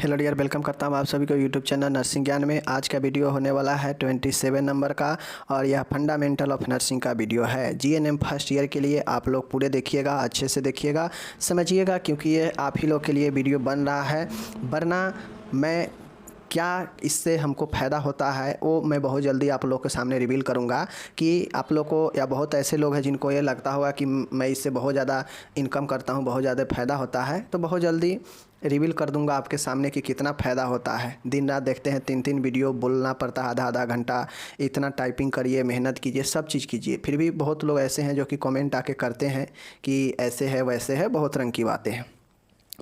Hello dear, welcome करता हूँ आप सभी को यूट्यूब चैनल नर्सिंग ज्ञान में। आज का वीडियो होने वाला है 27 नंबर का और यह फंडामेंटल ऑफ नर्सिंग का वीडियो है। जीएनएम फर्स्ट ईयर के लिए आप लोग पूरे देखिएगा, अच्छे से देखिएगा, समझिएगा, क्योंकि ये आप ही लोग के लिए वीडियो बन रहा है। वरना मैं क्या इससे हमको फ़ायदा होता है वो मैं बहुत जल्दी आप लोग के सामने रिवील करूंगा कि आप लोग को या बहुत ऐसे लोग हैं जिनको ये लगता होगा कि मैं इससे बहुत ज़्यादा इनकम करता हूँ, बहुत ज़्यादा फ़ायदा होता है, तो बहुत जल्दी रिवील कर दूंगा आपके सामने कि कितना फ़ायदा होता है। दिन रात देखते हैं, 3-3 वीडियो बोलना पड़ता है, आधा घंटा, इतना टाइपिंग करिए, मेहनत कीजिए, सब चीज़ कीजिए, फिर भी बहुत लोग ऐसे हैं जो कि कमेंट आके करते हैं कि ऐसे है वैसे है, बहुत रंग की बातें हैं।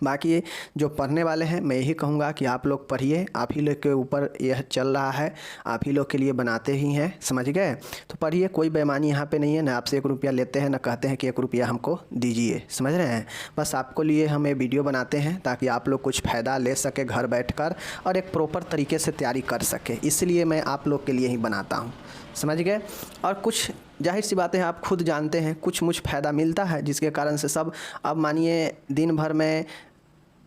बाकी जो पढ़ने वाले हैं मैं यही कहूँगा कि आप लोग पढ़िए, आप ही लोग के ऊपर यह चल रहा है, आप ही लोग के लिए बनाते ही हैं, समझ गए। तो पढ़िए, कोई बेईमानी यहाँ पे नहीं है, ना आपसे 1 रुपया लेते हैं, ना कहते हैं कि 1 रुपया हमको दीजिए, समझ रहे हैं। बस आपको लिए हम ये वीडियो बनाते हैं ताकि आप लोग कुछ फ़ायदा ले सके घर बैठकर और एक प्रॉपर तरीके से तैयारी कर सके, इसलिए मैं आप लोग के लिए ही बनाता हूँ, समझ गए। और कुछ जाहिर सी बातें हैं, आप खुद जानते हैं, कुछ मुझ फ़ायदा मिलता है जिसके कारण से सब, अब मानिए दिन भर में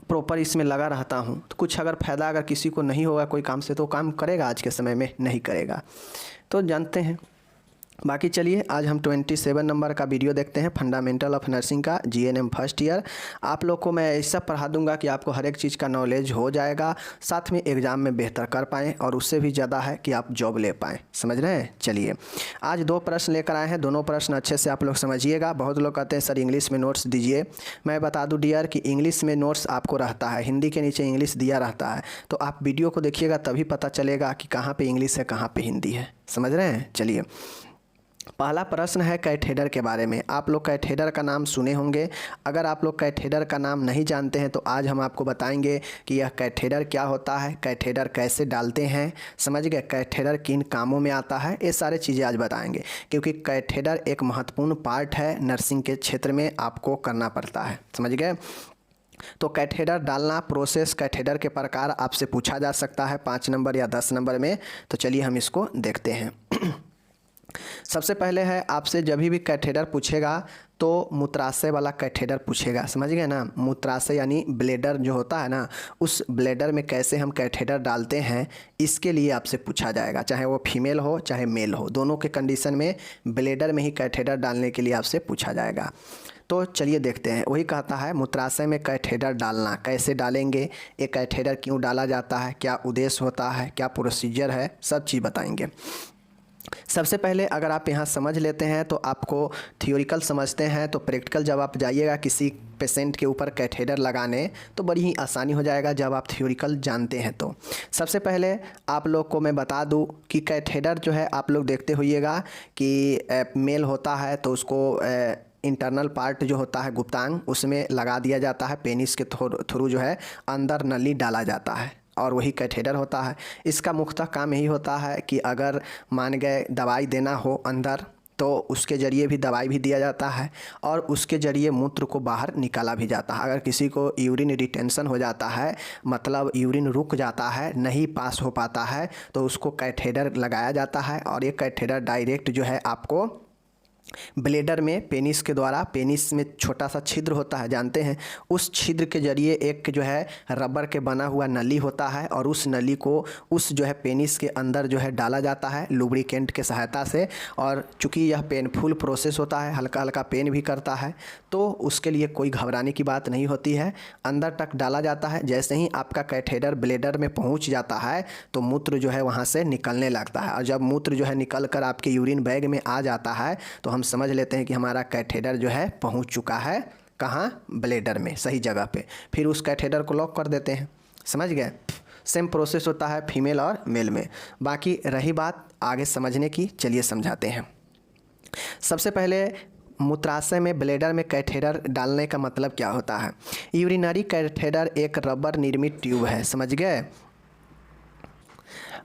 प्रॉपर इसमें लगा रहता हूँ तो कुछ अगर फ़ायदा अगर किसी को नहीं होगा कोई काम से, तो काम करेगा? आज के समय में नहीं करेगा, तो जानते हैं। बाकी चलिए आज हम 27 नंबर का वीडियो देखते हैं, फंडामेंटल ऑफ नर्सिंग का, जीएनएम फर्स्ट ईयर। आप लोग को मैं ऐसा पढ़ा दूंगा कि आपको हर एक चीज़ का नॉलेज हो जाएगा, साथ में एग्ज़ाम में बेहतर कर पाएँ और उससे भी ज़्यादा है कि आप जॉब ले पाएँ, समझ रहे हैं। चलिए आज 2 प्रश्न लेकर आए हैं, दोनों प्रश्न अच्छे से आप लोग समझिएगा। बहुत लोग कहते हैं सर इंग्लिश में नोट्स दीजिए, मैं बता दूँ डियर कि इंग्लिश में नोट्स आपको रहता है, हिंदी के नीचे इंग्लिश दिया रहता है, तो आप वीडियो को देखिएगा तभी पता चलेगा कि कहाँ पर इंग्लिश है, कहाँ पर हिंदी है, समझ रहे हैं। चलिए पहला प्रश्न है कैथेडर के बारे में। आप लोग कैथेडर का नाम सुने होंगे, अगर आप लोग कैथेडर का नाम नहीं जानते हैं तो आज हम आपको बताएंगे कि यह कैथेडर क्या होता है, कैथेडर कैसे डालते हैं, समझ गए, कैथेडर किन कामों में आता है, ये सारे चीज़ें आज बताएंगे। क्योंकि कैथेडर एक महत्वपूर्ण पार्ट है, नर्सिंग के क्षेत्र में आपको करना पड़ता है, समझ गए। तो कैथेडर डालना प्रोसेस, कैथेडर के प्रकार आपसे पूछा जा सकता है 5 नंबर या 10 नंबर में, तो चलिए हम इसको देखते हैं। सबसे पहले है आपसे जब भी कैथेडर पूछेगा तो मूत्राशय वाला कैथेडर पूछेगा, समझ गए ना। मूत्राशय यानी ब्लेडर जो होता है ना, उस ब्लेडर में कैसे हम कैथेडर डालते हैं इसके लिए आपसे पूछा जाएगा, चाहे वो फीमेल हो चाहे मेल हो, दोनों के कंडीशन में ब्लेडर में ही कैथेडर डालने के लिए आपसे पूछा जाएगा। तो चलिए देखते हैं। वही कहता है मूत्राशय में कैथेडर डालना, कैसे डालेंगे, एक कैथेडर क्यों डाला जाता है, क्या उद्देश्य होता है, क्या प्रोसीजर है, सब चीज़ बताएंगे। सबसे पहले अगर आप यहाँ समझ लेते हैं तो आपको थियोरिकल समझते हैं, तो प्रैक्टिकल जब आप जाइएगा किसी पेशेंट के ऊपर कैथेडर लगाने तो बड़ी ही आसानी हो जाएगा जब आप थियोरिकल जानते हैं। तो सबसे पहले आप लोग को मैं बता दूं कि कैथेडर जो है आप लोग देखते होइएगा कि मेल होता है तो उसको इंटरनल पार्ट जो होता है गुप्तांग, उसमें लगा दिया जाता है, पेनिस के थ्रू जो है अंदर नली डाला जाता है और वही कैथेडर होता है। इसका मुख्यतः काम यही होता है कि अगर मान गए दवाई देना हो अंदर तो उसके ज़रिए भी दवाई भी दिया जाता है और उसके ज़रिए मूत्र को बाहर निकाला भी जाता है। अगर किसी को यूरिन रिटेंशन हो जाता है, मतलब यूरिन रुक जाता है, नहीं पास हो पाता है, तो उसको कैथेडर लगाया जाता है और ये कैथेडर डायरेक्ट जो है आपको ब्लेडर में पेनिस के द्वारा, पेनिस में छोटा सा छिद्र होता है जानते हैं, उस छिद्र के जरिए एक जो है रबर के बना हुआ नली होता है और उस नली को उस जो है पेनिस के अंदर जो है डाला जाता है लुब्रिकेंट के सहायता से। और चूँकि यह पेनफुल प्रोसेस होता है, हल्का हल्का पेन भी करता है, तो उसके लिए कोई घबराने की बात नहीं होती है। अंदर तक डाला जाता है, जैसे ही आपका कैथेडर ब्लेडर में पहुँच जाता है तो मूत्र जो है वहाँ से निकलने लगता है और जब मूत्र जो है निकल कर आपके यूरिन बैग में आ जाता है तो हम समझ लेते हैं कि हमारा कैथेडर जो है पहुंच चुका है कहाँ, ब्लेडर में, सही जगह पे। फिर उस कैथेडर को लॉक कर देते हैं, समझ गए। सेम प्रोसेस होता है फीमेल और मेल में। बाकी रही बात आगे समझने की, चलिए समझाते हैं। सबसे पहले मूत्राशय में ब्लेडर में कैथेडर डालने का मतलब क्या होता है। यूरिनरी कैथेडर एक रबर निर्मित ट्यूब है, समझ गए।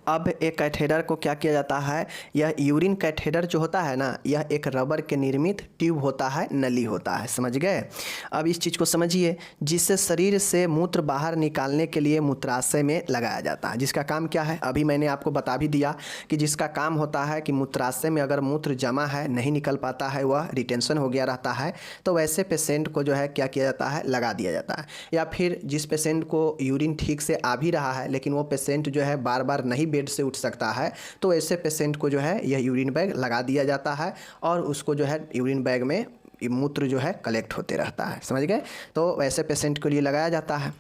अब एक कैथेटर को क्या किया जाता है, यह यूरिन कैथेटर जो होता है ना, यह एक रबर के निर्मित ट्यूब होता है, नली होता है, समझ गए। अब इस चीज़ को समझिए, जिससे शरीर से मूत्र बाहर निकालने के लिए मूत्राशय में लगाया जाता है, जिसका काम क्या है, अभी मैंने आपको बता भी दिया कि जिसका काम होता है कि मूत्राशय में अगर मूत्र जमा है, नहीं निकल पाता है, वह रिटेंशन हो गया रहता है, तो वैसे पेशेंट को जो है क्या किया जाता है, लगा दिया जाता है। या फिर जिस पेशेंट को यूरिन ठीक से आ भी रहा है लेकिन वो पेशेंट जो है बार बार नहीं बेड से उठ सकता है, तो ऐसे पेशेंट को जो है यह यूरिन बैग लगा दिया जाता है और उसको जो है यूरिन बैग में मूत्र जो है कलेक्ट होते रहता है, समझ गए। तो वैसे पेशेंट के लिए लगाया जाता है।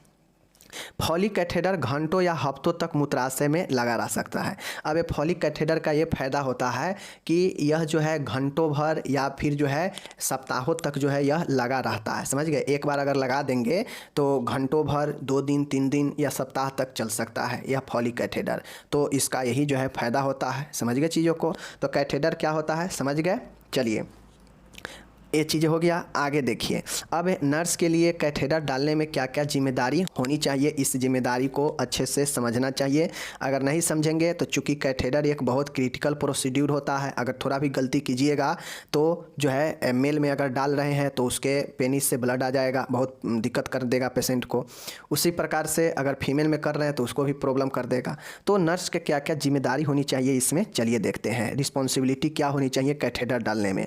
फॉलिक कैथेटर घंटों या हफ्तों तक मूत्राशय में लगा रह सकता है। अब ये फॉलिक कैथेटर का ये फायदा होता है कि यह जो है घंटों भर या फिर जो है सप्ताहों तक जो है यह लगा रहता है, समझ गए। एक बार अगर लगा देंगे तो घंटों भर, 2 दिन 3 दिन या सप्ताह तक चल सकता है यह फॉलिक कैथेटर। तो इसका यही जो है फायदा होता है, समझ गए चीज़ों को। तो कैथेटर क्या होता है, समझ गए। चलिए ये चीज़ हो गया, आगे देखिए। अब नर्स के लिए कैथेटर डालने में क्या क्या जिम्मेदारी होनी चाहिए, इस जिम्मेदारी को अच्छे से समझना चाहिए। अगर नहीं समझेंगे तो चूँकि कैथेटर एक बहुत क्रिटिकल प्रोसीड्यूर होता है, अगर थोड़ा भी गलती कीजिएगा तो जो है मेल में अगर डाल रहे हैं तो उसके पेनिस से ब्लड आ जाएगा, बहुत दिक्कत कर देगा पेशेंट को। उसी प्रकार से अगर फीमेल में कर रहे हैं तो उसको भी प्रॉब्लम कर देगा। तो नर्स के क्या क्या जिम्मेदारी होनी चाहिए इसमें, चलिए देखते हैं। रिस्पॉन्सिबिलिटी क्या होनी चाहिए कैथेटर डालने में।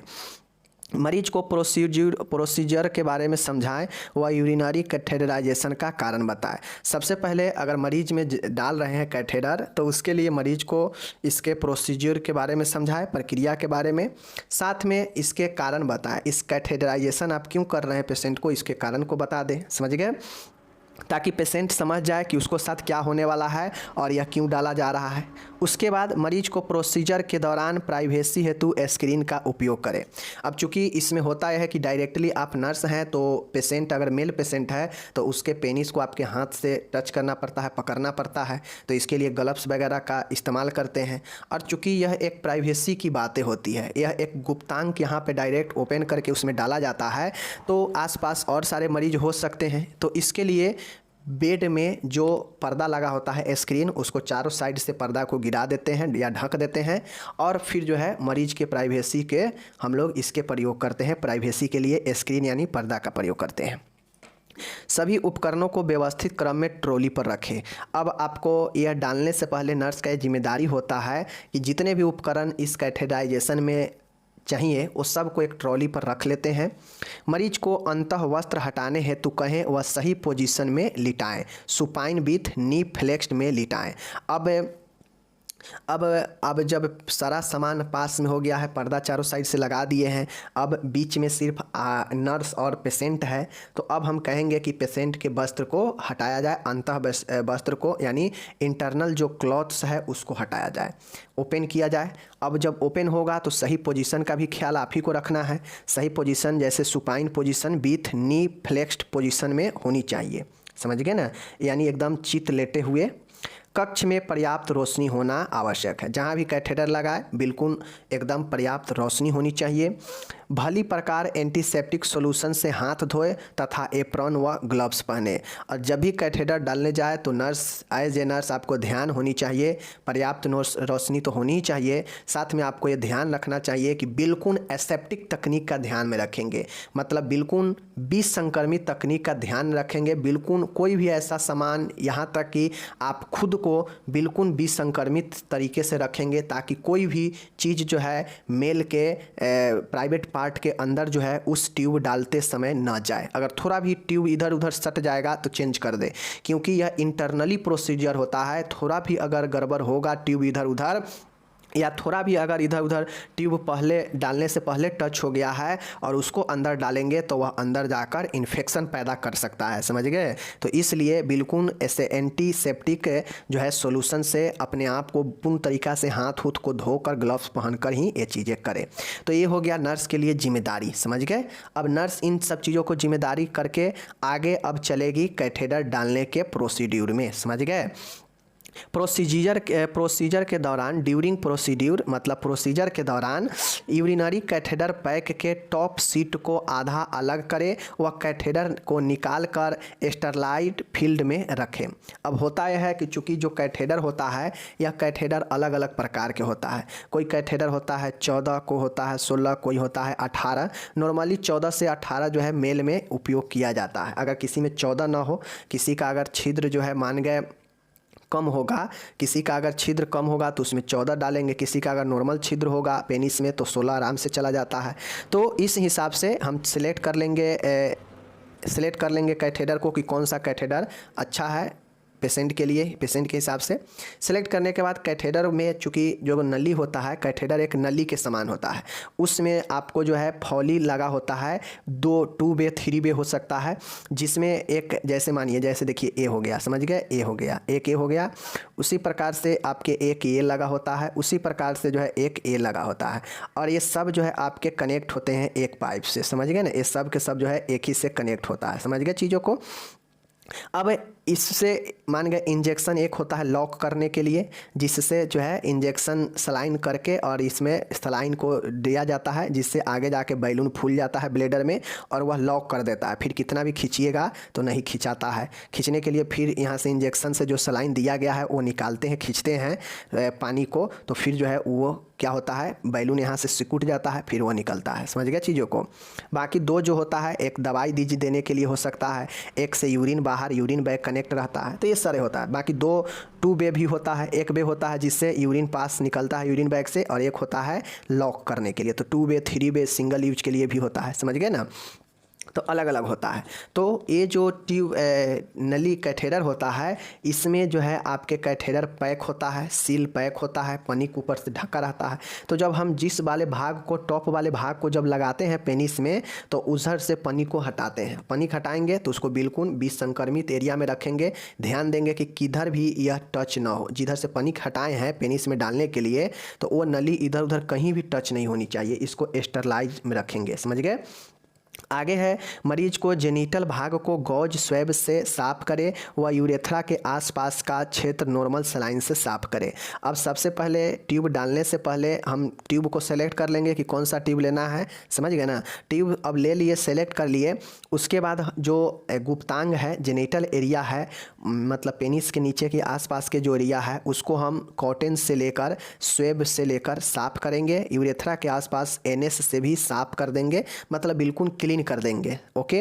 मरीज को प्रोसीजर के बारे में समझाएं व यूरिनरी कैथेटराइजेशन का कारण बताएं। सबसे पहले अगर मरीज में डाल रहे हैं कैथेटर तो उसके लिए मरीज को इसके प्रोसीजर के बारे में समझाएं, प्रक्रिया के बारे में, साथ में इसके कारण बताएं। इस कैथेटराइजेशन आप क्यों कर रहे हैं पेशेंट को, इसके कारण को बता दें, समझ गए, ताकि पेशेंट समझ जाए कि उसको साथ क्या होने वाला है और यह क्यों डाला जा रहा है। उसके बाद मरीज को प्रोसीजर के दौरान प्राइवेसी हेतु स्क्रीन का उपयोग करें। अब चूंकि इसमें होता यह है कि डायरेक्टली आप नर्स हैं तो पेशेंट अगर मेल पेशेंट है तो उसके पेनिस को आपके हाथ से टच करना पड़ता है, पकड़ना पड़ता है, तो इसके लिए ग्लव्स वगैरह का इस्तेमाल करते हैं। और चूँकि यह एक प्राइवेसी की बातें होती है, यह एक गुप्तांग यहाँ पर डायरेक्ट ओपन करके उसमें डाला जाता है, तो आसपास और सारे मरीज हो सकते हैं। तो इसके लिए बेड में जो पर्दा लगा होता है स्क्रीन, उसको चारों साइड से पर्दा को गिरा देते हैं या ढक देते हैं और फिर जो है मरीज के प्राइवेसी के हम लोग इसके प्रयोग करते हैं। प्राइवेसी के लिए स्क्रीन यानी पर्दा का प्रयोग करते हैं। सभी उपकरणों को व्यवस्थित क्रम में ट्रॉली पर रखें। अब आपको यह डालने से पहले नर्स का जिम्मेदारी होता है कि जितने भी उपकरण इस कैथेटराइजेशन में चाहिए वो सब को एक ट्रॉली पर रख लेते हैं। मरीज को अंतः वस्त्र हटाने हेतु कहें वह सही पोजीशन में लिटाएं, सुपाइन विथ नी फ्लेक्स्ड में लिटाएं। अब जब सारा सामान पास में हो गया है, पर्दा चारों साइड से लगा दिए हैं, अब बीच में सिर्फ नर्स और पेशेंट है, तो अब हम कहेंगे कि पेशेंट के वस्त्र को हटाया जाए, अंतः वस्त्र को यानी इंटरनल जो क्लॉथ्स है उसको हटाया जाए, ओपन किया जाए। अब जब ओपन होगा तो सही पोजीशन का भी ख्याल आप ही को रखना है। सही पोजीशन जैसे supine position with knee flexed position में होनी चाहिए, समझ गए ना, यानी एकदम चित लेटे हुए। कक्ष में पर्याप्त रोशनी होना आवश्यक है, जहाँ भी कैथेटर लगाए बिल्कुल एकदम पर्याप्त रोशनी होनी चाहिए। भली प्रकार एंटीसेप्टिक सॉल्यूशन से हाथ धोए तथा एप्रॉन व ग्लव्स पहने। और जब भी कैथेटर डालने जाए तो नर्स एज ए नर्स आपको ध्यान होनी चाहिए, पर्याप्त रोशनी तो होनी ही चाहिए। साथ में आपको ये ध्यान रखना चाहिए कि बिल्कुल एसेप्टिक तकनीक का ध्यान में रखेंगे, मतलब बिल्कुल विसंक्रमित तकनीक का ध्यान रखेंगे। बिल्कुल कोई भी ऐसा सामान, यहाँ तक कि आप खुद को बिल्कुल विसंक्रमित तरीके से रखेंगे ताकि कोई भी चीज़ जो है मेल के प्राइवेट पार्ट के अंदर जो है उस ट्यूब डालते समय ना जाए। अगर थोड़ा भी ट्यूब इधर उधर सट जाएगा तो चेंज कर दे, क्योंकि यह इंटरनली प्रोसीजर होता है। थोड़ा भी अगर गड़बड़ होगा, ट्यूब इधर उधर या थोड़ा भी अगर इधर उधर ट्यूब पहले डालने से पहले टच हो गया है और उसको अंदर डालेंगे तो वह अंदर जाकर इन्फेक्शन पैदा कर सकता है, समझ गए। तो इसलिए बिल्कुल ऐसे एंटीसेप्टिक जो है सॉल्यूशन से अपने आप को पूर्ण तरीक़ा से हाथ को धोकर ग्लव्स पहनकर ही ये चीज़ें करें। तो ये हो गया नर्स के लिए जिम्मेदारी, समझ गए। अब नर्स इन सब चीज़ों को जिम्मेदारी करके आगे अब चलेगी कैथेटर डालने के प्रोसीड्यूर में, समझ गए। प्रोसीजर के दौरान, ड्यूरिंग प्रोसीड्यूर मतलब प्रोसीजर के दौरान यूरिनरी कैथेटर पैक के टॉप सीट को आधा अलग करें व कैथेटर को निकाल कर स्टरलाइट फील्ड में रखें। अब होता यह है कि चूँकि जो कैथेटर होता है यह कैथेटर अलग अलग प्रकार के होता है। कोई कैथेटर होता है 14 को होता है 16, कोई होता है 18। नॉर्मली 14 से 18 जो है मेल में उपयोग किया जाता है। अगर किसी में 14 ना हो, किसी का अगर छिद्र जो है मान गए कम होगा, किसी का अगर छिद्र कम होगा तो उसमें 14 डालेंगे, किसी का अगर नॉर्मल छिद्र होगा पेनिस में तो 16 आराम से चला जाता है। तो इस हिसाब से हम सिलेक्ट कर लेंगे कैथेटर को कि कौन सा कैथेटर अच्छा है पेशेंट के लिए, पेशेंट के हिसाब से। सिलेक्ट करने के बाद कैथेटर में चूँकि जो नली होता है, कैथेटर एक नली के समान होता है, उसमें आपको जो है फॉली लगा होता है। 2 वे 3 वे हो सकता है, जिसमें एक जैसे मानिए जैसे देखिए ए हो गया, समझ गए, ए हो गया, एक ए हो गया। उसी प्रकार से आपके एक ए लगा होता है, उसी प्रकार से जो है एक ए लगा होता है। और ये सब जो है आपके कनेक्ट होते हैं एक पाइप से, समझ गए ना, ये सब के सब जो है एक ही से कनेक्ट होता है, समझ गए चीज़ों को। अब इससे मान गए इंजेक्शन एक होता है लॉक करने के लिए, जिससे जो है इंजेक्शन सलाइन करके और इसमें सलाइन को दिया जाता है, जिससे आगे जाके बैलून फूल जाता है ब्लेडर में और वह लॉक कर देता है। फिर कितना भी खींचिएगा तो नहीं खिंचाता है। खींचने के लिए फिर यहाँ से इंजेक्शन से जो सलाइन दिया गया है वो निकालते हैं, खींचते हैं पानी को, तो फिर जो है वो क्या होता है, बैलून यहाँ से सिकुड़ जाता है, फिर वो निकलता है, समझ गए चीज़ों को। बाकी 2 जो होता है, एक दवाई देने के लिए हो सकता है, एक से यूरिन बाहर, यूरिन बैग कनेक्ट रहता है, तो ये सारे होता है। बाकी 2 वे भी होता है, एक वे होता है जिससे यूरिन पास निकलता है यूरिन बैग से, और एक होता है लॉक करने के लिए। तो 2 वे 3 वे सिंगल यूज के लिए भी होता है, समझ गए ना, तो अलग अलग होता है। तो ये जो नली कैथेटर होता है, इसमें जो है आपके कैथेटर पैक होता है, सील पैक होता है, पनी के ऊपर से ढका रहता है। तो जब हम जिस वाले भाग को, टॉप वाले भाग को जब लगाते हैं पेनिस में, तो उधर से पनी को हटाते हैं। पनी हटाएंगे तो उसको बिल्कुल विसंक्रमित एरिया में रखेंगे। ध्यान देंगे कि किधर भी यह टच ना हो। जिधर से पनी हटाए हैं पेनिस में डालने के लिए, तो वो नली इधर उधर कहीं भी टच नहीं होनी चाहिए। इसको स्टरलाइज में रखेंगे, समझ गए। आगे है, मरीज को जेनिटल भाग को गॉज स्वैब से साफ करें व यूरेथ्रा के आसपास का क्षेत्र नॉर्मल सलाइन से साफ करें। अब सबसे पहले ट्यूब डालने से पहले हम ट्यूब को सेलेक्ट कर लेंगे कि कौन सा ट्यूब लेना है, समझ गए ना। ट्यूब अब ले लिए, सेलेक्ट कर लिए। उसके बाद जो गुप्तांग है, जेनिटल एरिया है, मतलब पेनिस के नीचे के आसपास के जो एरिया है, उसको हम कॉटन से लेकर, स्वैब से लेकर साफ करेंगे। यूरेथ्रा के आसपास एनएस से भी साफ कर देंगे, मतलब बिल्कुल क्लीन कर देंगे। ओके,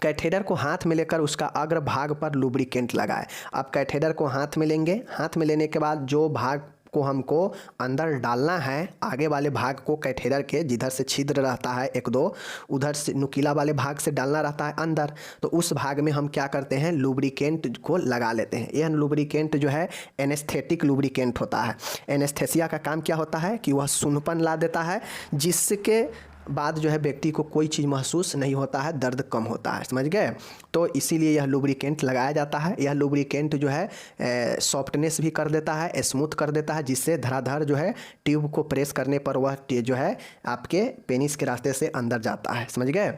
कैथेटर को हाथ में लेकर उसका अग्र भाग पर लुब्रिकेंट लगाएं। अब कैथेटर को हाथ में लेंगे, हाथ में लेने के बाद जो भाग को हमको अंदर डालना है, आगे वाले भाग को कैथेटर के जिधर से छिद्र रहता है 1-2, उधर से नुकीला वाले भाग से डालना रहता है अंदर, तो उस भाग में हम क्या करते हैं, लुब्रिकेंट को लगा लेते हैं। यह लुब्रिकेंट जो है एनेस्थेटिक लुब्रिकेंट होता है। एनेस्थेसिया का काम क्या होता है कि वह सूंधपन ला देता है, जिसके बाद जो है व्यक्ति को कोई चीज़ महसूस नहीं होता है, दर्द कम होता है, समझ गए। तो इसीलिए यह लुब्रिकेंट लगाया जाता है। यह लुब्रिकेंट जो है सॉफ्टनेस भी कर देता है, स्मूथ कर देता है, जिससे धड़ाधड़ जो है ट्यूब को प्रेस करने पर वह जो है आपके पेनिस के रास्ते से अंदर जाता है, समझ गए।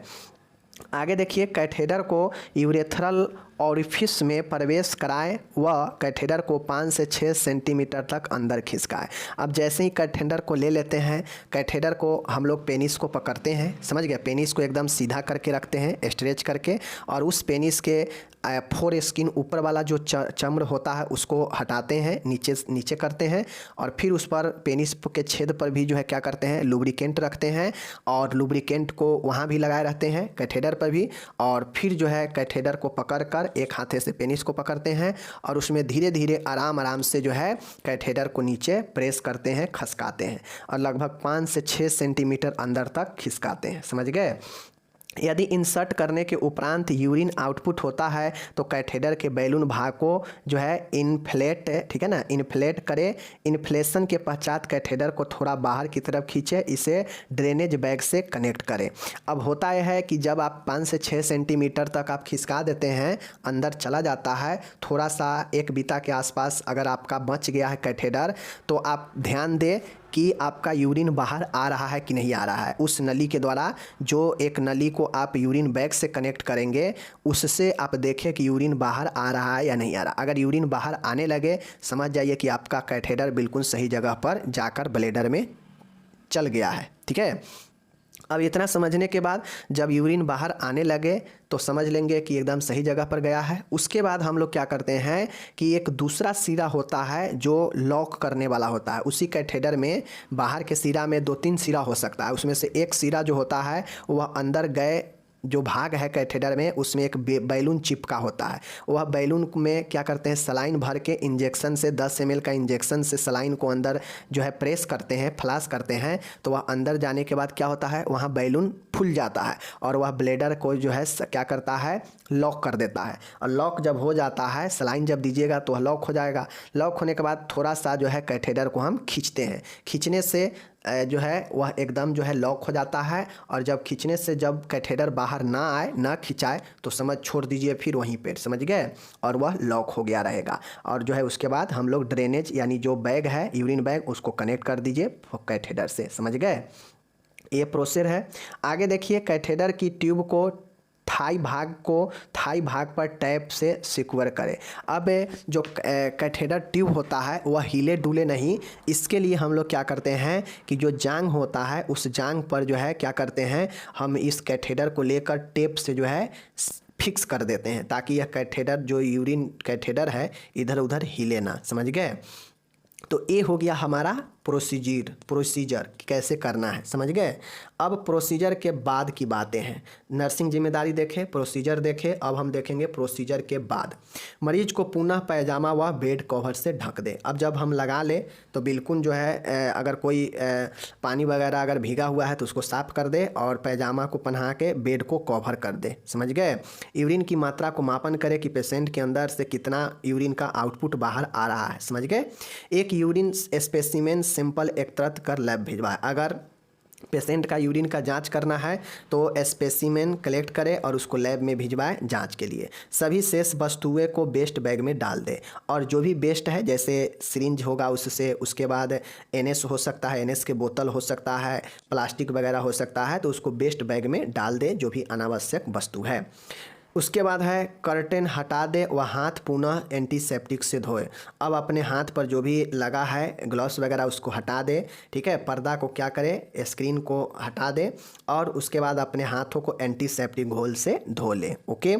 आगे देखिए, कैथेटर को यूरेथ्रल ऑरिफिस में प्रवेश कराएं व कैथेटर को 5 से 6 सेंटीमीटर तक अंदर खिसकाएं। अब जैसे ही कैथेटर को ले लेते हैं, कैथेटर को हम लोग पेनिस को पकड़ते हैं, समझ गए। पेनिस को एकदम सीधा करके रखते हैं, स्ट्रेच करके, और उस पेनिस के फोर स्किन ऊपर वाला जो चम्र होता है उसको हटाते हैं, नीचे करते हैं, और फिर उस पर पेनिस के छेद पर भी जो है क्या करते हैं, लुब्रिकेंट रखते हैं, और लुब्रिकेंट को वहाँ भी लगाए रहते हैं कैथेटर पर भी। और फिर जो है कैथेटर को पकड़कर एक हाथे से पेनिस को पकड़ते हैं और उसमें धीरे धीरे आराम से जो है कैथेटर को नीचे प्रेस करते हैं, खसकाते हैं, और लगभग 5 से 6 सेंटीमीटर अंदर तक खिसकाते हैं, समझ गए। यदि इंसर्ट करने के उपरांत यूरिन आउटपुट होता है तो कैथेटर के बैलून भाग को जो है इन्फ्लेट, ठीक है ना, इन्फ्लेट करें। इन्फ्लेशन के पश्चात कैथेटर को थोड़ा बाहर की तरफ खींचे, इसे ड्रेनेज बैग से कनेक्ट करें। अब होता यह है कि जब आप 5 से 6 सेंटीमीटर तक आप खिसका देते हैं, अंदर चला जाता है, थोड़ा सा एक बीता के आसपास अगर आपका बच गया है कैथेटर, तो आप ध्यान दें कि आपका यूरिन बाहर आ रहा है कि नहीं आ रहा है। उस नली के द्वारा, जो एक नली को आप यूरिन बैग से कनेक्ट करेंगे, उससे आप देखें कि यूरिन बाहर आ रहा है या नहीं आ रहा। अगर यूरिन बाहर आने लगे, समझ जाइए कि आपका कैथेटर बिल्कुल सही जगह पर जाकर ब्लैडर में चल गया है। ठीक है, अब इतना समझने के बाद जब यूरिन बाहर आने लगे तो समझ लेंगे कि एकदम सही जगह पर गया है। उसके बाद हम लोग क्या करते हैं कि एक दूसरा सिरा होता है जो लॉक करने वाला होता है। उसी कैथेटर में बाहर के सिरा में 2-3 सिरा हो सकता है। उसमें से एक सिरा जो होता है वह अंदर गए जो भाग है कैथेटर में, उसमें एक बैलून चिपका होता है। वह बैलून में क्या करते हैं, सलाइन भर के इंजेक्शन से 10 ml का इंजेक्शन से सलाइन को अंदर जो है प्रेस करते हैं, फ्लाश करते हैं। तो वह अंदर जाने के बाद क्या होता है, वहाँ बैलून फूल जाता है और वह ब्लैडर को जो है क्या करता है, लॉक कर देता है। और लॉक जब हो जाता है, सलाइन जब दीजिएगा तो वह लॉक हो जाएगा। लॉक होने के बाद थोड़ा सा जो है कैथेटर को हम खींचते हैं। खींचने से जो है वह एकदम जो है लॉक हो जाता है। और जब खींचने से जब कैथेटर बाहर ना आए, ना खिंचाए, तो समझ छोड़ दीजिए, फिर वहीं पे समझ गए, और वह लॉक हो गया रहेगा। और जो है उसके बाद हम लोग ड्रेनेज यानी जो बैग है, यूरिन बैग, उसको कनेक्ट कर दीजिए कैथेटर से। समझ गए, ये प्रोसेस है। आगे देखिए, कैथेटर की ट्यूब को थाई भाग पर टैप से सिक्योर करें। अब जो कैथेटर ट्यूब होता है वह हिले डुले नहीं। इसके लिए हम लोग क्या करते हैं कि जो जांग होता है, उस जांग पर जो है क्या करते हैं, हम इस कैथेटर को लेकर टेप से जो है फिक्स कर देते हैं, ताकि यह कैथेटर जो यूरिन कैथेटर है इधर उधर हिले ना। समझ गए, तो ये हो गया हमारा प्रोसीजर कैसे करना है। समझ गए। अब प्रोसीजर के बाद की बातें हैं। नर्सिंग जिम्मेदारी देखें, प्रोसीजर देखें। अब हम देखेंगे प्रोसीजर के बाद। मरीज को पुनः पैजामा व बेड कवर से ढक दें। अब जब हम लगा लें तो बिल्कुल जो है अगर कोई पानी वगैरह अगर भीगा हुआ है तो उसको साफ़ कर दे और पैजामा को पहना के बेड को कवर कर दे। समझ गए। यूरिन की मात्रा को मापन करें कि पेशेंट के अंदर से कितना यूरिन का आउटपुट बाहर आ रहा है। समझ गए। एक यूरिन स्पेसिमेन सैंपल एकत्रित कर लैब भिजवाएं। अगर पेशेंट का यूरिन का जांच करना है तो स्पेसिमेन कलेक्ट करें और उसको लैब में भिजवाएं जांच के लिए। सभी शेष वस्तुएं को वेस्ट बैग में डाल दें, और जो भी वेस्ट है जैसे सिरिंज होगा उससे, उसके बाद एनएस हो सकता है, एनएस के बोतल हो सकता है, प्लास्टिक वगैरह हो सकता है, तो उसको वेस्ट बैग में डाल दें जो भी अनावश्यक वस्तु है। उसके बाद है कर्टेन हटा दे व हाथ पुनः एंटीसेप्टिक से धोए। अब अपने हाथ पर जो भी लगा है ग्लव्स वगैरह उसको हटा दे। ठीक है, पर्दा को क्या करें, स्क्रीन को हटा दे और उसके बाद अपने हाथों को एंटीसेप्टिक घोल से धो ले। ओके।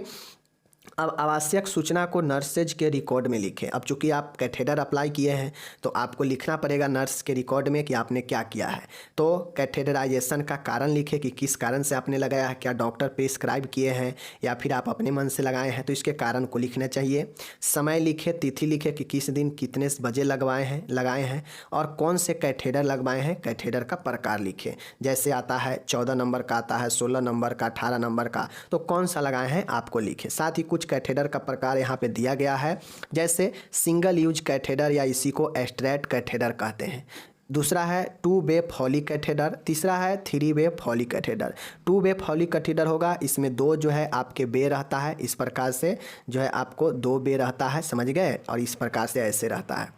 अब आवश्यक सूचना को नर्सेज के रिकॉर्ड में लिखें। अब चूंकि आप कैथेटर अप्लाई किए हैं तो आपको लिखना पड़ेगा नर्स के रिकॉर्ड में कि आपने क्या किया है। तो कैथेटराइजेशन का कारण लिखें कि किस कारण से आपने लगाया है, क्या डॉक्टर प्रिस्क्राइब किए हैं या फिर आप अपने मन से लगाए हैं, तो इसके कारण को लिखना चाहिए। समय लिखे, तिथि लिखे कि किस दिन कितने बजे लगाए हैं और कौन से कैथेटर लगवाए हैं। कैथेटर का प्रकार लिखें, जैसे आता है 14 नंबर का, आता है 16 नंबर का, 18 नंबर का, तो कौन सा लगाए हैं आपको लिखें। साथ ही कुछ कैथेटर का प्रकार यहाँ पे दिया गया है, जैसे सिंगल यूज कैथेटर या इसी को स्ट्रेट कैथेटर कहते हैं। दूसरा है 2 वे फॉली कैथेटर, तीसरा है 3 वे फॉली कैथेटर। 2 वे फॉली कैथेटर होगा, इसमें 2 जो है आपके बे रहता है, इस प्रकार से जो है आपको 2 बे रहता है। समझ गए। और इस प्रकार से ऐसे रहता है।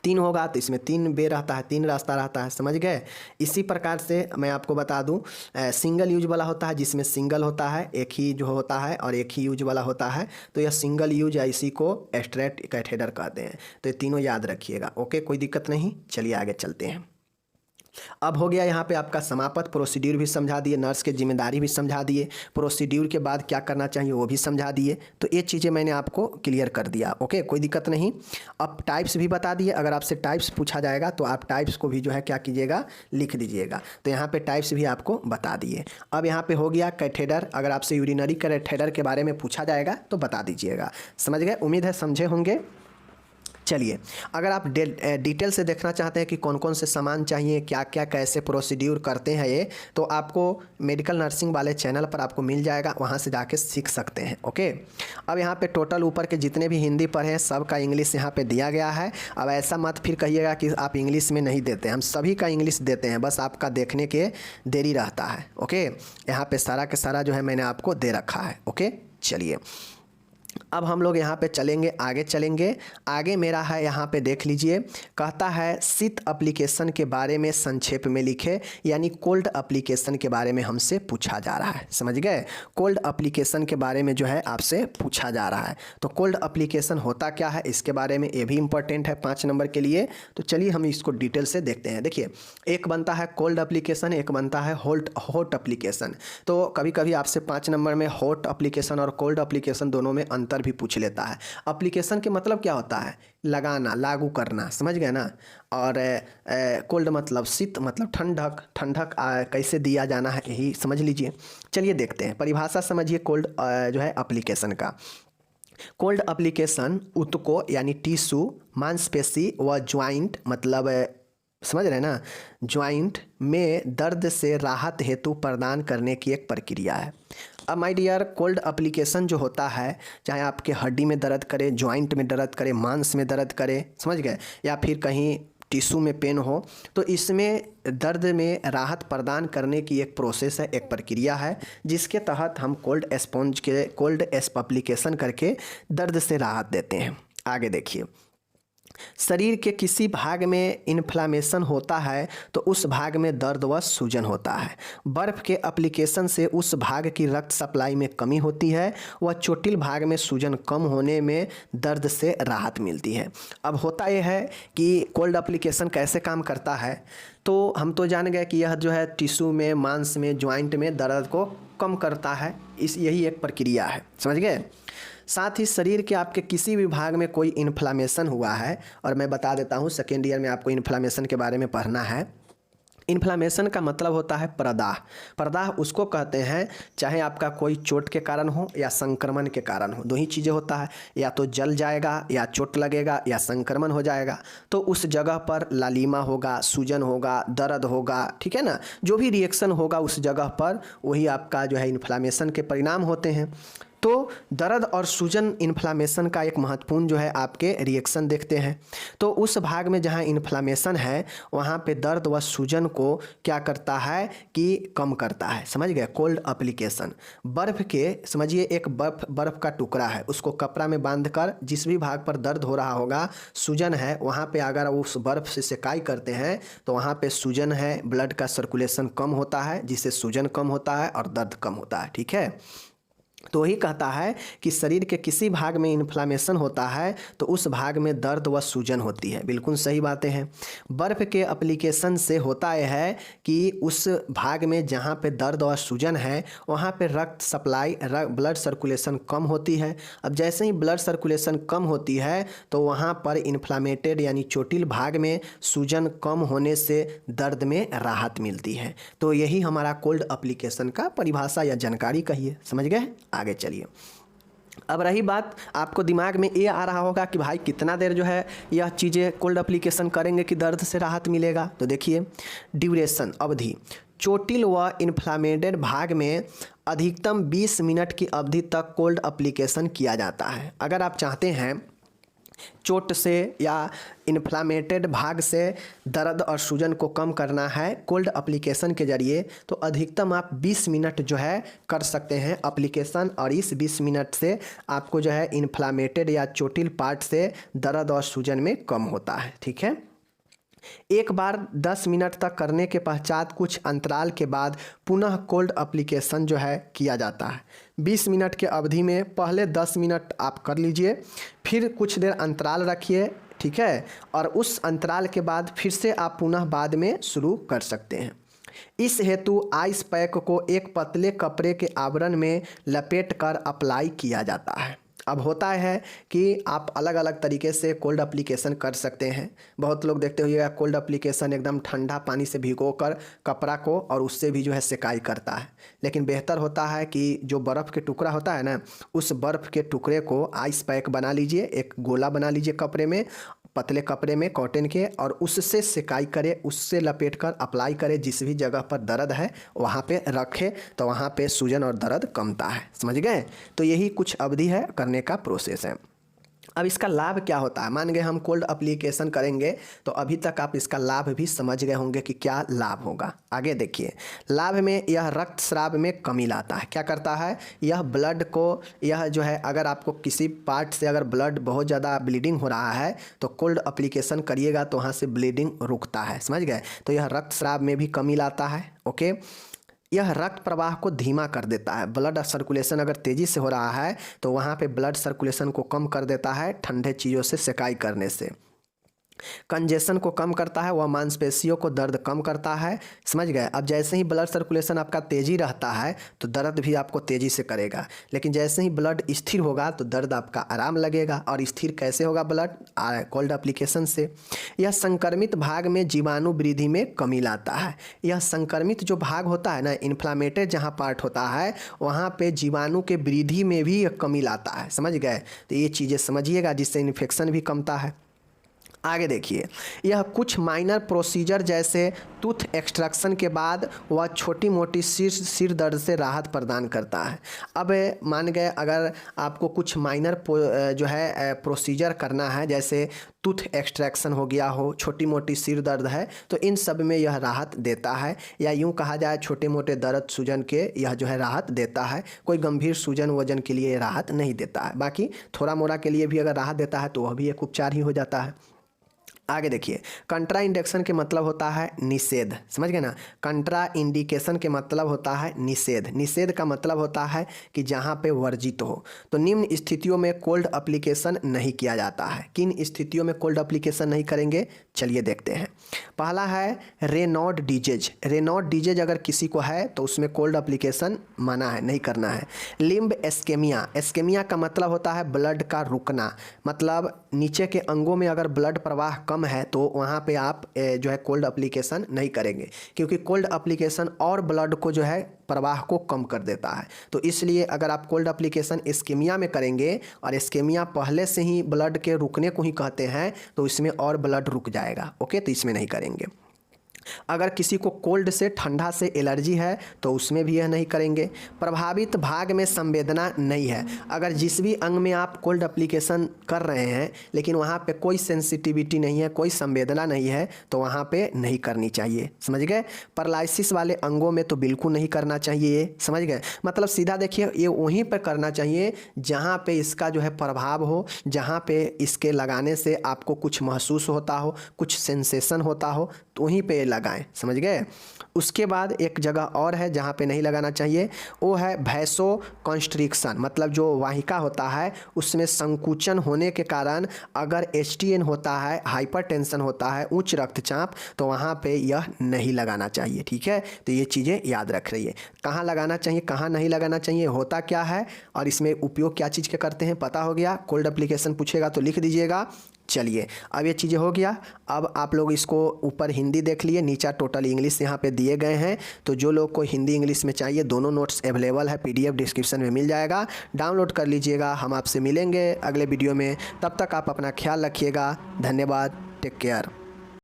3 होगा तो इसमें 3 बे रहता है, 3 रास्ता रहता है। समझ गए। इसी प्रकार से मैं आपको बता दूं, सिंगल यूज वाला होता है जिसमें सिंगल होता है, एक ही जो होता है, और एक ही यूज वाला होता है, तो यह सिंगल यूज या इसी को स्ट्रेट कैथेटर कहते हैं। तो ये तीनों याद रखिएगा। ओके, कोई दिक्कत नहीं। चलिए आगे चलते हैं। अब हो गया यहाँ पे आपका समाप्त। प्रोसीड्यूर भी समझा दिए, नर्स के जिम्मेदारी भी समझा दिए, प्रोसीड्यूर के बाद क्या करना चाहिए वो भी समझा दिए। तो ये चीज़ें मैंने आपको क्लियर कर दिया। ओके, कोई दिक्कत नहीं। अब टाइप्स भी बता दिए। अगर आपसे टाइप्स पूछा जाएगा तो आप टाइप्स को भी जो है क्या कीजिएगा, लिख दीजिएगा। तो यहाँ पे टाइप्स भी आपको बता दिए। अब यहाँ पे हो गया कैथेटर। अगर आपसे यूरिनरी कैथेटर के बारे में पूछा जाएगा तो बता दीजिएगा। समझ गए। उम्मीद है समझे होंगे। चलिए, अगर आप डिटेल से देखना चाहते हैं कि कौन कौन से सामान चाहिए, क्या क्या कैसे प्रोसीड्यूर करते हैं ये, तो आपको मेडिकल नर्सिंग वाले चैनल पर आपको मिल जाएगा, वहाँ से जाके सीख सकते हैं। ओके। अब यहाँ पे टोटल ऊपर के जितने भी हिंदी पढ़े हैं सब का इंग्लिश यहाँ पे दिया गया है। अब ऐसा मत फिर कहिएगा कि आप इंग्लिश में नहीं देते, हम सभी का इंग्लिश देते हैं, बस आपका देखने के देरी रहता है। ओके, यहाँ पर सारा के सारा जो है मैंने आपको दे रखा है। ओके, चलिए अब हम लोग यहाँ पे चलेंगे, आगे चलेंगे। आगे मेरा है यहाँ पे देख लीजिए, कहता है शीत एप्लीकेशन के बारे में संक्षेप में लिखे, यानी कोल्ड एप्लीकेशन के बारे में हमसे पूछा जा रहा है। समझ गए, कोल्ड एप्लीकेशन के बारे में जो है आपसे पूछा जा रहा है। तो कोल्ड एप्लीकेशन होता क्या है इसके बारे में, ये भी इंपॉर्टेंट है 5 नंबर के लिए। तो चलिए हम इसको डिटेल से देखते हैं। देखिए, एक बनता है कोल्ड एप्लीकेशन, एक बनता है हॉट एप्लीकेशन। तो कभी कभी आपसे 5 नंबर में हॉट एप्लीकेशन और कोल्ड एप्लीकेशन दोनों में अंतर भी पूछ लेता है। एप्लीकेशन के मतलब क्या होता है, लगाना, लागू करना, समझ गए ना। और कोल्ड मतलब शीत, मतलब ठंडक, ठंडक कैसे दिया जाना है, यही समझ लीजिए। चलिए देखते हैं, परिभाषा समझिए कोल्ड जो है एप्लीकेशन का। कोल्ड एप्लीकेशन ऊतकों यानी टिश्यू, मांसपेशी व ज्वाइंट, मतलब समझ रहे हैं ना, ज्वाइंट में दर्द से राहत हेतु प्रदान करने की एक प्रक्रिया है। अब माय डियर, कोल्ड एप्लीकेशन जो होता है, चाहे आपके हड्डी में दर्द करे, ज्वाइंट में दर्द करे, मांस में दर्द करे, समझ गए, या फिर कहीं टिश्यू में पेन हो, तो इसमें दर्द में राहत प्रदान करने की एक प्रोसेस है, एक प्रक्रिया है, जिसके तहत हम कोल्ड एप्लीकेशन करके दर्द से राहत देते हैं। आगे देखिए, शरीर के किसी भाग में इन्फ्लामेशन होता है तो उस भाग में दर्द व सूजन होता है। बर्फ के एप्लीकेशन से उस भाग की रक्त सप्लाई में कमी होती है व चोटिल भाग में सूजन कम होने में दर्द से राहत मिलती है। अब होता यह है कि कोल्ड एप्लीकेशन कैसे काम करता है, तो हम तो जान गए कि यह जो है टिश्यू में, मांस में, ज्वाइंट में दर्द को कम करता है, यही एक प्रक्रिया है, समझ गए। साथ ही शरीर के आपके किसी भी भाग में कोई इन्फ्लामेशन हुआ है, और मैं बता देता हूँ सेकेंड ईयर में आपको इन्फ्लामेशन के बारे में पढ़ना है। इन्फ्लामेशन का मतलब होता है प्रदाह। प्रदाह उसको कहते हैं चाहे आपका कोई चोट के कारण हो या संक्रमण के कारण हो, दो ही चीज़ें होता है, या तो जल जाएगा या चोट लगेगा या संक्रमण हो जाएगा, तो उस जगह पर लालिमा होगा, सूजन होगा, दर्द होगा, ठीक है ना, जो भी रिएक्शन होगा उस जगह पर, वही आपका जो है इन्फ्लामेशन के परिणाम होते हैं। तो दर्द और सूजन इन्फ्लामेशन का एक महत्वपूर्ण जो है आपके रिएक्शन देखते हैं। तो उस भाग में जहाँ इन्फ्लामेशन है वहाँ पे दर्द व सूजन को क्या करता है कि कम करता है, समझ गए। कोल्ड एप्लीकेशन बर्फ़ के, समझिए एक बर्फ़ का टुकड़ा है, उसको कपड़ा में बांधकर जिस भी भाग पर दर्द हो रहा होगा, सूजन है, वहाँ पे अगर उस बर्फ़ से सेकाई करते हैं तो वहाँ पे सूजन है, ब्लड का सर्कुलेशन कम होता है, जिससे सूजन कम होता है और दर्द कम होता है, ठीक है। तो वही कहता है कि शरीर के किसी भाग में इन्फ्लामेशन होता है तो उस भाग में दर्द व सूजन होती है, बिल्कुल सही बातें हैं। बर्फ़ के एप्लीकेशन से होता यह है कि उस भाग में जहाँ पे दर्द और सूजन है वहाँ पे रक्त सप्लाई, ब्लड सर्कुलेशन कम होती है। अब जैसे ही ब्लड सर्कुलेशन कम होती है तो वहाँ पर इन्फ्लामेटेड यानी चोटिल भाग में सूजन कम होने से दर्द में राहत मिलती है। तो यही हमारा कोल्ड एप्लीकेशन का परिभाषा या जानकारी कहिए, समझ गए। आगे चलिए, अब रही बात, आपको दिमाग में ये आ रहा होगा कि भाई कितना देर जो है यह चीज़ें कोल्ड एप्लीकेशन करेंगे कि दर्द से राहत मिलेगा। तो देखिए, ड्यूरेशन, अवधि, चोटिल व इन्फ्लामेटेड भाग में अधिकतम 20 मिनट की अवधि तक कोल्ड एप्लीकेशन किया जाता है। अगर आप चाहते हैं चोट से या इन्फ्लामेटेड भाग से दर्द और सूजन को कम करना है कोल्ड एप्लीकेशन के ज़रिए, तो अधिकतम आप 20 मिनट जो है कर सकते हैं एप्लीकेशन, और इस 20 मिनट से आपको जो है इन्फ्लामेटेड या चोटिल पार्ट से दर्द और सूजन में कम होता है, ठीक है। एक बार 10 मिनट तक करने के पश्चात कुछ अंतराल के बाद पुनः कोल्ड एप्लीकेशन जो है किया जाता है। 20 मिनट के अवधि में पहले 10 मिनट आप कर लीजिए, फिर कुछ देर अंतराल रखिए, ठीक है, और उस अंतराल के बाद फिर से आप पुनः बाद में शुरू कर सकते हैं। इस हेतु आइस पैक को एक पतले कपड़े के आवरण में लपेटकर अप्लाई किया जाता है। अब होता है कि आप अलग अलग तरीके से कोल्ड एप्लीकेशन कर सकते हैं। बहुत लोग देखते होइएगा कोल्ड एप्लीकेशन एकदम ठंडा पानी से भिगोकर कपड़ा को और उससे भी जो है सेकाई करता है, लेकिन बेहतर होता है कि जो बर्फ़ के टुकड़ा होता है ना, उस बर्फ़ के टुकड़े को आइस पैक बना लीजिए, एक गोला बना लीजिए कपड़े में, पतले कपड़े में कॉटन के, और उससे सेकाई करें, उससे लपेटकर अप्लाई करें, जिस भी जगह पर दर्द है वहाँ पे रखें, तो वहाँ पे सूजन और दर्द कमता है, समझ गए। तो यही कुछ अवधि है, करने का प्रोसेस है। अब इसका लाभ क्या होता है, मान गए हम कोल्ड एप्लीकेशन करेंगे तो अभी तक आप इसका लाभ भी समझ गए होंगे कि क्या लाभ होगा। आगे देखिए, लाभ में यह रक्तस्राव में कमी लाता है। क्या करता है, यह ब्लड को, यह जो है अगर आपको किसी पार्ट से अगर ब्लड बहुत ज़्यादा ब्लीडिंग हो रहा है तो कोल्ड एप्लीकेशन करिएगा तो वहाँ से ब्लीडिंग रुकता है, समझ गए। तो यह रक्तस्राव में भी कमी लाता है। ओके, यह रक्त प्रवाह को धीमा कर देता है। ब्लड सर्कुलेशन अगर तेज़ी से हो रहा है तो वहाँ पे ब्लड सर्कुलेशन को कम कर देता है ठंडे चीज़ों से सेकाई करने से। कंजेशन को कम करता है, वह मांसपेशियों को दर्द कम करता है, समझ गए। अब जैसे ही ब्लड सर्कुलेशन आपका तेज़ी रहता है तो दर्द भी आपको तेज़ी से करेगा, लेकिन जैसे ही ब्लड स्थिर होगा तो दर्द आपका आराम लगेगा। और स्थिर कैसे होगा ब्लड, कोल्ड एप्लीकेशन से। यह संक्रमित भाग में जीवाणु वृद्धि में कमी लाता है। यह संक्रमित जो भाग होता है ना, इन्फ्लामेटेड जहाँ पार्ट होता है वहाँ पे जीवाणु के वृद्धि में भी यह कमी लाता है, समझ गए। तो ये चीज़ें समझिएगा जिससे इन्फेक्शन भी कमता है। आगे देखिए, यह कुछ माइनर प्रोसीजर जैसे टूथ एक्सट्रैक्शन के बाद वह छोटी मोटी सिर दर्द से राहत प्रदान करता है। अब मान गए अगर आपको कुछ माइनर जो है प्रोसीजर करना है, जैसे टूथ एक्सट्रैक्शन हो गया हो, छोटी मोटी सिर दर्द है, तो इन सब में यह राहत देता है। या यूँ कहा जाए छोटे मोटे दर्द सूजन के यह जो है राहत देता है। कोई गंभीर सूजन वजन के लिए राहत नहीं देता है, बाकी थोड़ा मोड़ा के लिए भी अगर राहत देता है तो वह भी एक उपचार ही हो जाता है। आगे देखिए, कंट्रा इंडिकेशन के मतलब होता है निषेध, समझ गए ना। कंट्रा इंडिकेशन के मतलब होता है निषेध। निषेध का मतलब होता है कि जहाँ पे वर्जित हो। तो निम्न स्थितियों में कोल्ड एप्लीकेशन नहीं किया जाता है। किन स्थितियों में कोल्ड एप्लीकेशन नहीं करेंगे, चलिए देखते हैं। पहला है रेनॉड डिजीज। रेनॉड डिजीज अगर किसी को है तो उसमें कोल्ड एप्लीकेशन मना है, नहीं करना है। लिम्ब एस्केमिया। एस्केमिया का मतलब होता है ब्लड का रुकना, मतलब नीचे के अंगों में अगर ब्लड प्रवाह कम है तो वहाँ पे आप जो है कोल्ड एप्लीकेशन नहीं करेंगे, क्योंकि कोल्ड एप्लीकेशन और ब्लड को जो है प्रवाह को कम कर देता है। तो इसलिए अगर आप कोल्ड एप्लीकेशन इस्केमिया में करेंगे, और इस्केमिया पहले से ही ब्लड के रुकने को ही कहते हैं, तो इसमें और ब्लड रुक जाएगा। ओके, तो इसमें नहीं करेंगे। अगर किसी को कोल्ड से, ठंडा से एलर्जी है तो उसमें भी यह नहीं करेंगे। प्रभावित भाग में संवेदना नहीं है। अगर जिस भी अंग में आप कोल्ड एप्लीकेशन कर रहे हैं लेकिन वहाँ पे कोई सेंसिटिविटी नहीं है, कोई संवेदना नहीं है, तो वहाँ पे नहीं करनी चाहिए, समझ गए। पैरालिसिस वाले अंगों में तो बिल्कुल नहीं करना चाहिए, समझ गए। मतलब सीधा देखिए, ये वहीं पर करना चाहिए जहाँ पे इसका जो है प्रभाव हो, जहाँ पे इसके लगाने से आपको कुछ महसूस होता हो, कुछ सेंसेशन होता हो, तो वहीं पे लगाएं, समझ गए। उसके बाद एक जगह और है जहाँ पे नहीं लगाना चाहिए, वो है वैसो कंस्ट्रिक्शन। मतलब जो वाहिका होता है उसमें संकुचन होने के कारण अगर एचटीएन होता है, हाइपरटेंशन होता है, उच्च रक्तचाप, तो वहाँ पे यह नहीं लगाना चाहिए, ठीक है। तो ये चीज़ें याद रख रही है, कहाँ लगाना चाहिए, कहाँ नहीं लगाना चाहिए, होता क्या है और इसमें उपयोग क्या चीज़ के करते हैं, पता हो गया। कोल्ड एप्लीकेशन पूछेगा तो लिख दीजिएगा। चलिए, अब ये चीज़ें हो गया। अब आप लोग इसको ऊपर हिंदी देख लिए, नीचा टोटल इंग्लिश यहाँ पे दिए गए हैं। तो जो लोग को हिंदी इंग्लिश में चाहिए, दोनों नोट्स अवेलेबल है, पीडीएफ डिस्क्रिप्शन में मिल जाएगा, डाउनलोड कर लीजिएगा। हम आपसे मिलेंगे अगले वीडियो में, तब तक आप अपना ख्याल रखिएगा। धन्यवाद, टेक केयर।